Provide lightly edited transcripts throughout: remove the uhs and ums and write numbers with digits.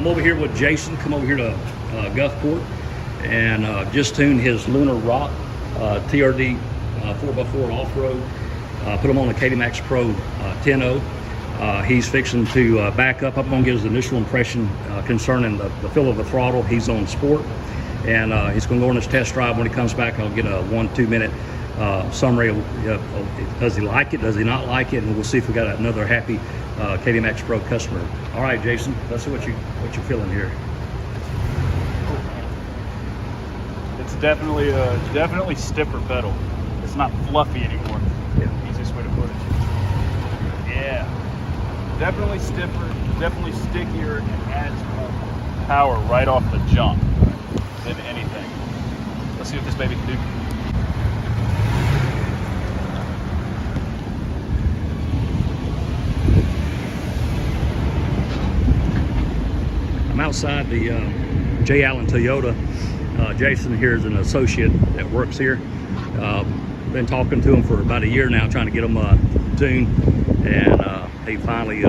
I'm over here with Jason. Come over here to Gulfport and just tuned his Lunar Rock TRD 4x4 off-road. Put him on the KDMAX Pro 10.0. He's fixing to back up. I'm going to get his initial impression concerning the feel of the throttle. He's on sport, and he's going to go on his test drive. When he comes back, I'll get a 1-2 minute summary of does he like it, does he not like it, and we'll see if we got another happy KDMAX Pro customer. All right, Jason, let's see what you're feeling here. It's definitely stiffer pedal. It's not fluffy anymore. Yeah. Easiest way to put it. Yeah, definitely stiffer, definitely stickier, and adds more power right off the jump than anything. Let's see what this baby can do. I'm outside the J. Allen Toyota. Jason here is an associate that works here. Been talking to him for about a year now, trying to get him tuned, and he finally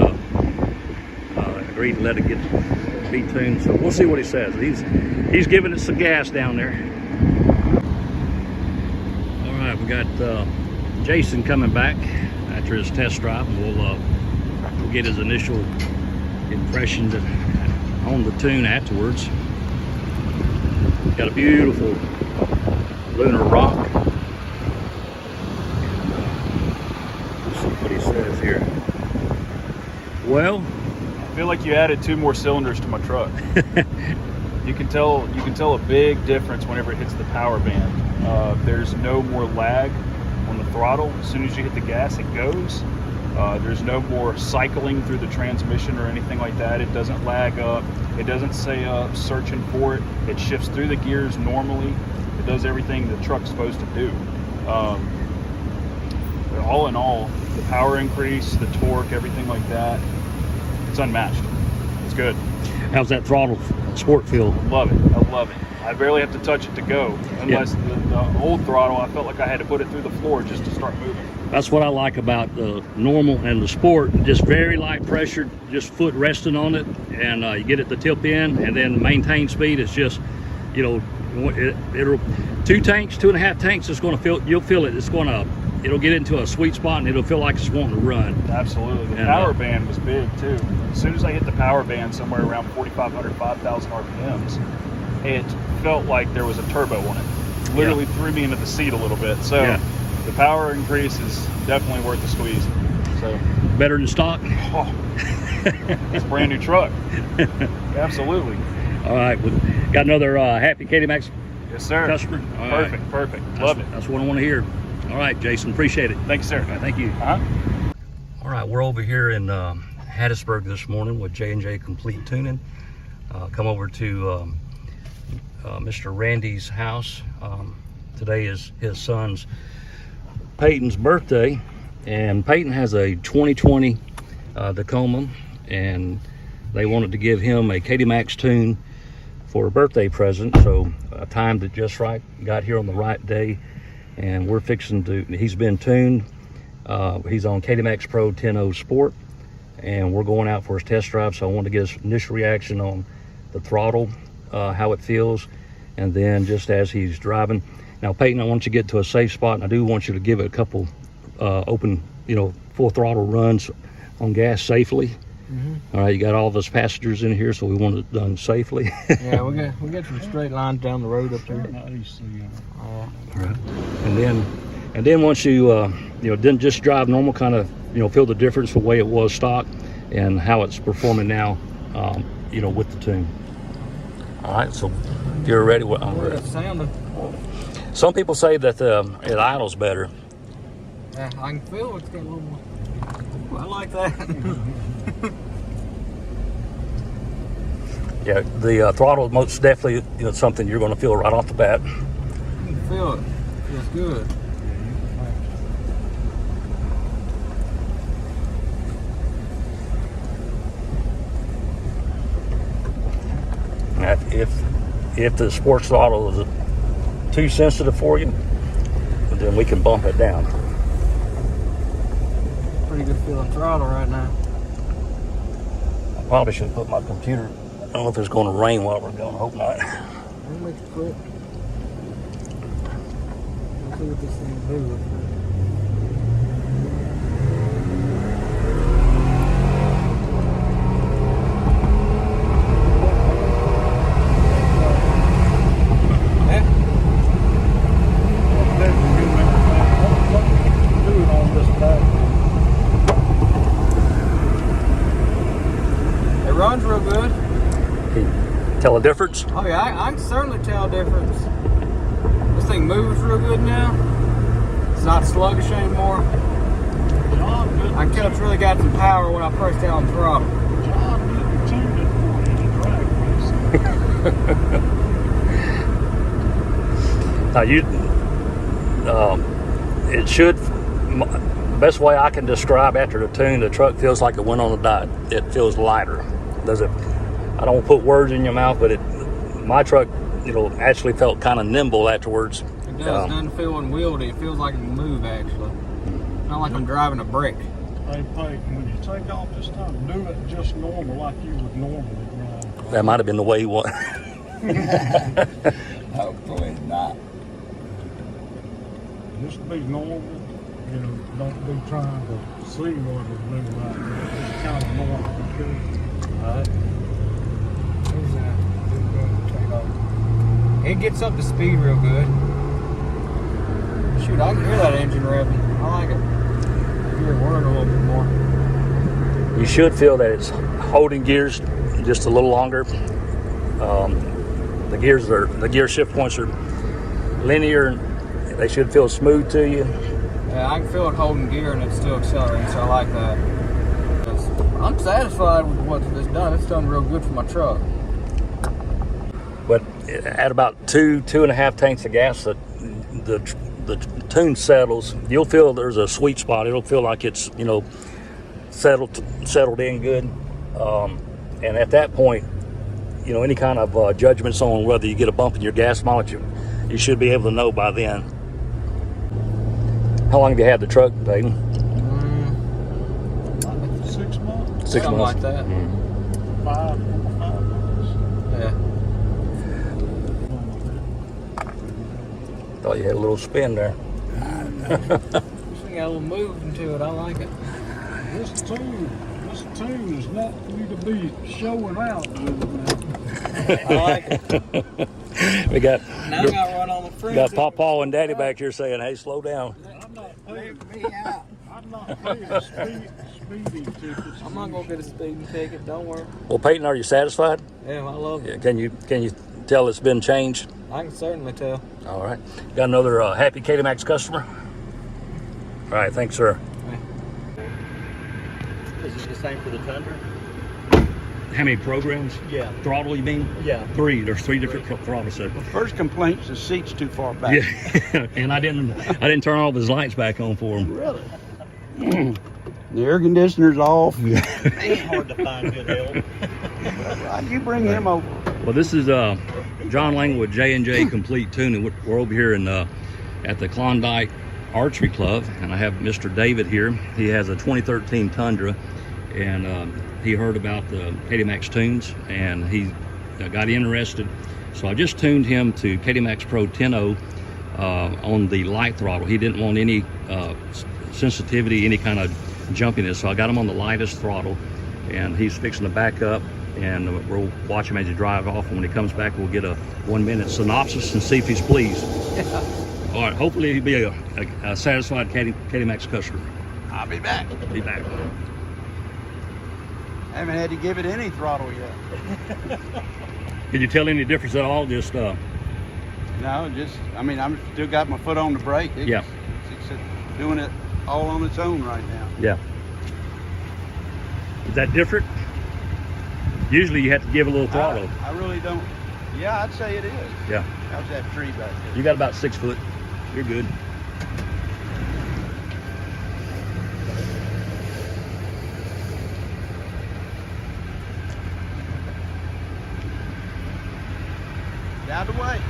agreed to let it be tuned. So we'll see what he says. He's giving it some gas down there. All right, we got Jason coming back after his test drive, and we'll get his initial impressions on the tune afterwards. Got a beautiful Lunar Rock. Let's see what he says here. Well, I feel like you added 2 more cylinders to my truck. You can tell a big difference whenever it hits the power band. There's no more lag on the throttle. As soon as you hit the gas, it goes. There's no more cycling through the transmission or anything like that. It doesn't lag up. It doesn't stay up searching for it. It shifts through the gears normally. It does everything the truck's supposed to do. All in all, the power increase, the torque, everything like that, it's unmatched. It's good. How's that throttle sport feel? Love it. I love it. I barely have to touch it to go. Unless the old throttle, I felt like I had to put it through the floor just to start moving. That's what I like about the normal and the sport. Just very light pressure, just foot resting on it, and you get it to tip in, and then maintain speed. It's just, you know, it'll 2.5 tanks. It's going to feel. You'll feel it. It'll get into a sweet spot, and it'll feel like it's wanting to run. Absolutely. The power band was big too. As soon as I hit the power band, somewhere around 4,500, 5,000 RPMs, it felt like there was a turbo on it. Literally threw me into the seat a little bit. So the power increase is definitely worth the squeeze. So better than stock. Oh, it's a brand new truck. Absolutely. All right, we got another happy KDMAX customer. Perfect, perfect. Love it. That's what I want to hear. All right, Jason, appreciate it. Thank you, sir. Right, thank you. All right, we're over here in Hattiesburg this morning with J&J Complete Tuning. Come over to Mr. Randy's house. Today is his son's Peyton's birthday, and Peyton has a 2020 Tacoma, and they wanted to give him a KDMAX tune for a birthday present, so I timed it just right, got here on the right day, and we're fixing to, he's been tuned. He's on KDMAX Pro 10.0 Sport, and we're going out for his test drive, so I wanted to get his initial reaction on the throttle, how it feels, and then just as he's driving. Now, Peyton, I want you to get to a safe spot, and I do want you to give it a couple open, full throttle runs on gas safely. All right, you got all of us passengers in here, so we want it done safely. Yeah, we got some straight lines down the road up there. All right, and then once you then just drive normal, kind of feel the difference the way it was stock and how it's performing now, with the tune. All right, so if you're ready, I'm ready. Some people say that it idles better. Yeah, I can feel it's got a little more. I like that. Yeah, the throttle most definitely something you're going to feel right off the bat. You can feel it. It feels good. If the sports throttle is too sensitive for you, then we can bump it down. Pretty good feeling throttle right now. I probably should put my computer don't know if it's going to rain while we're going. I hope not. We'll make it quick. Let's see what this thing do. Runs real good. Can you tell a difference? Oh yeah, I can certainly tell a difference. This thing moves real good now. It's not sluggish anymore. I can tell it's really got some power when I press down the throttle. Now it should. The best way I can describe after the tune, the truck feels like it went on a diet. It feels lighter. Does it? I don't put words in your mouth, but my truck, actually felt kind of nimble afterwards. It does. It doesn't feel unwieldy. It feels like it can move actually. Not like I'm driving a brick. Hey, Peyton, when you take off this time, do it just normal like you would normally drive. That might have been the way he was. Hopefully not. Just be normal. Don't be trying to see what it's doing right now. Just kind of normal, okay? Alright. It gets up to speed real good. Shoot, I can hear that engine revving. I like it. I hear it whirring a little bit more. You should feel that it's holding gears just a little longer. The gear shift points are linear. They should feel smooth to you. Yeah, I can feel it holding gear and it's still accelerating, so I like that. I'm satisfied with what it's done. It's done real good for my truck. But at about 2.5 tanks of gas, the tune settles. You'll feel there's a sweet spot. It'll feel like it's settled in good. And at that point, any kind of judgments on whether you get a bump in your gas mileage, you should be able to know by then. How long have you had the truck, Peyton? 6 months. 6 Something months. like that. Mm-hmm. 5 months. Yeah. Thought you had a little spin there. This thing got a little movement to it. I like it. This tune is not for you to be showing out with it now. I like it. We got Now I got to run on the front. got Pawpaw and Daddy back here saying, "Hey, slow down." I'm not paying speeding tickets. I'm not gonna get a speeding ticket. Don't worry. Well, Peyton, are you satisfied? Yeah, I love it. Can you tell it's been changed? I can certainly tell. All right. Got another happy KDMAX customer. All right, thanks, sir. Is it the same for the Tundra? How many programs? Yeah. Throttle, you mean? Yeah. 3. There's 3 different throttle sets. First complaint's the seat's too far back. Yeah, and I didn't turn all of his lights back on for him. Really? The air conditioner's off. It's hard to find good help. Why'd you bring him over? Well, this is John Lang with J&J Complete Tuning. We're over here in at the Klondike Archery Club, and I have Mr. David here. He has a 2013 Tundra, and he heard about the KDMAX tunes, and he got interested. So I just tuned him to KDMAX Pro 10.0 on the light throttle. He didn't want any sensitivity, any kind of jumpiness, so I got him on the lightest throttle, and he's fixing to back up, and we'll watch him as he drives off, and when he comes back we'll get a 1-minute synopsis and see if he's pleased. All right, hopefully he'll be a satisfied KDMAX customer. I'll be back. Be back. I haven't had to give it any throttle yet. Did you tell any difference at all? Just No, I'm still got my foot on the brake. Yeah. It's doing it all on its own right now. yeah. Is that different? Usually you have to give a little throttle. I really don't. Yeah, I'd say it is. Yeah. How's that tree back there? You got about 6 foot. You're good. Out of the way.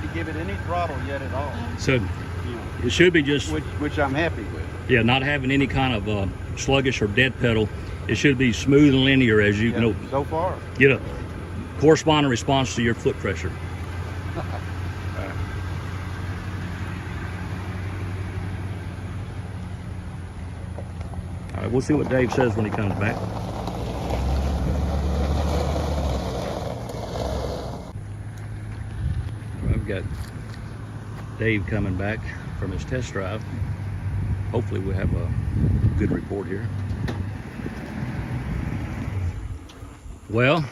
to give it any throttle yet at all. So You know, it should be just, which I'm happy with. yeah, not having any kind of sluggish or dead pedal. It should be smooth and linear as you Yeah, know, so far. get a corresponding response to your foot pressure. All right, we'll see what Dave says when he comes back. I've got Dave coming back from his test drive. Hopefully we'll have a good report here. Well,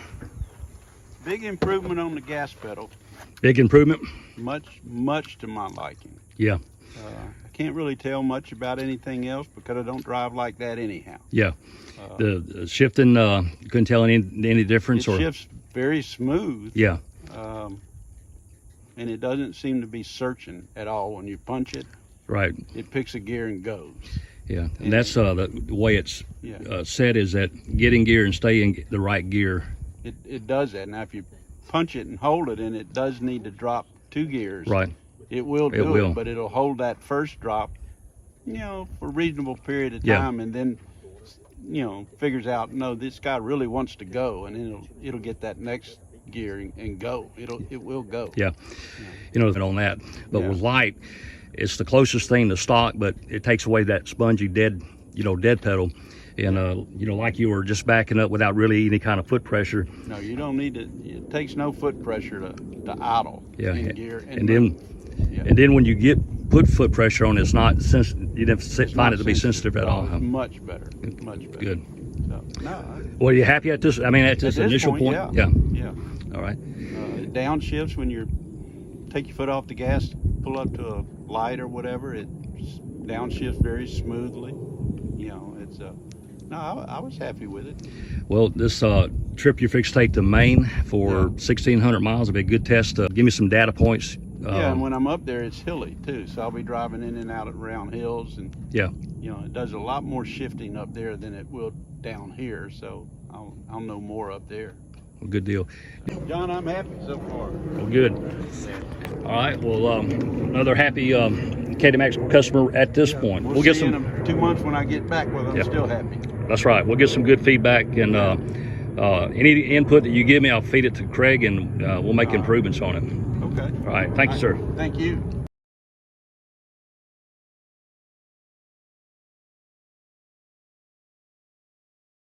Big improvement on the gas pedal. big improvement. Much to my liking. Yeah, I can't really tell much about anything else because I don't drive like that anyhow. yeah. The shifting, couldn't tell any difference, It or shifts very smooth. yeah, And it doesn't seem to be searching at all. When you punch it, right. it picks a gear and goes. Yeah, and that's the way it's Yeah. set, is that get in gear and stay in the right gear. It does that. Now, if you punch it and hold it, and it does need to drop 2 gears, Right. it will do will. it, but it'll hold that first drop, for a reasonable period of Yeah. time, and then, figures out, no, this guy really wants to go, and then it'll get that next gear and go. It will go. Yeah, on that. But Yeah. with light, it's the closest thing to stock, but it takes away that spongy dead pedal. And like you were just backing up without really any kind of foot pressure. No, you don't need to. It takes no foot pressure to idle Yeah, in gear. and then move. Yeah. and then when you put foot pressure on, it's not you didn't It's find not it to be sensitive at all. It's Huh? much better. Much better. Good. So, no, Well, are you happy at this? I mean, at this at this initial point? yeah. All right. It downshifts when you take your foot off the gas, pull up to a light or whatever. It downshifts very smoothly. It's no, I was happy with it. Well, this trip you're fixed to take to Maine for 1,600 miles will be a good test. Give me some data points. Yeah, and when I'm up there, it's hilly too, so I'll be driving in and out around hills, and Yeah. It does a lot more shifting up there than it will down here. So I'll know more up there. Well, good deal. John, I'm happy so far. Well, good. All right. Well, another happy KDMAX customer at this point. We'll get see some. in 2 months when I get back, whether I'm still happy. That's right. We'll get some good feedback, and any input that you give me, I'll feed it to Craig, and we'll make improvements on it. Okay. All right. Thank you, sir. Thank you.